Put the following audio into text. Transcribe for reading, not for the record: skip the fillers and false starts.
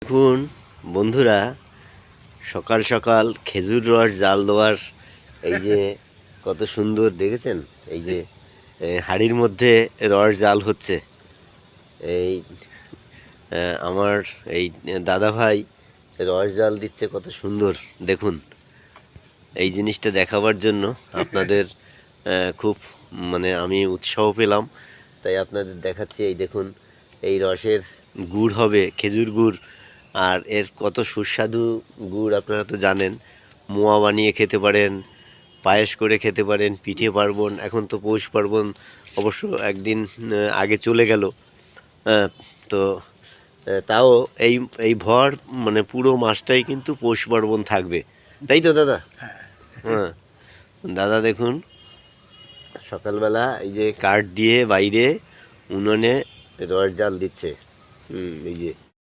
দেখুন বন্ধুরা, সকাল সকাল খেজুর রস জাল দেওয়ার এই যে কত সুন্দর দেখেছেন। এই যে হাঁড়ির মধ্যে রস জাল হচ্ছে। এই আমার এই দাদা ভাই রস জাল দিচ্ছে, কত সুন্দর দেখুন। এই জিনিসটা দেখাবার জন্য আপনাদের খুব আমি উৎসাহ পেলাম, তাই আপনাদের দেখাচ্ছি। এই দেখুন, এই রসের গুড় হবে, খেজুর গুড়। আর এর কত সুস্বাদু গুড় আপনারা তো জানেন। মোয়া বানিয়ে খেতে পারেন, পায়েস করে খেতে পারেন, পিঠে পার্বণ। এখন তো পৌষ পার্বণ অবশ্য একদিন আগে চলে গেল। তো তাও এই এই ভর পুরো মাসটাই কিন্তু পৌষ পার্বণ থাকবে, তাই তো দাদা? হ্যাঁ দাদা, দেখুন সকালবেলা এই যে কাঠ দিয়ে বাইরে উনুনে রস জাল দিচ্ছে। এই যে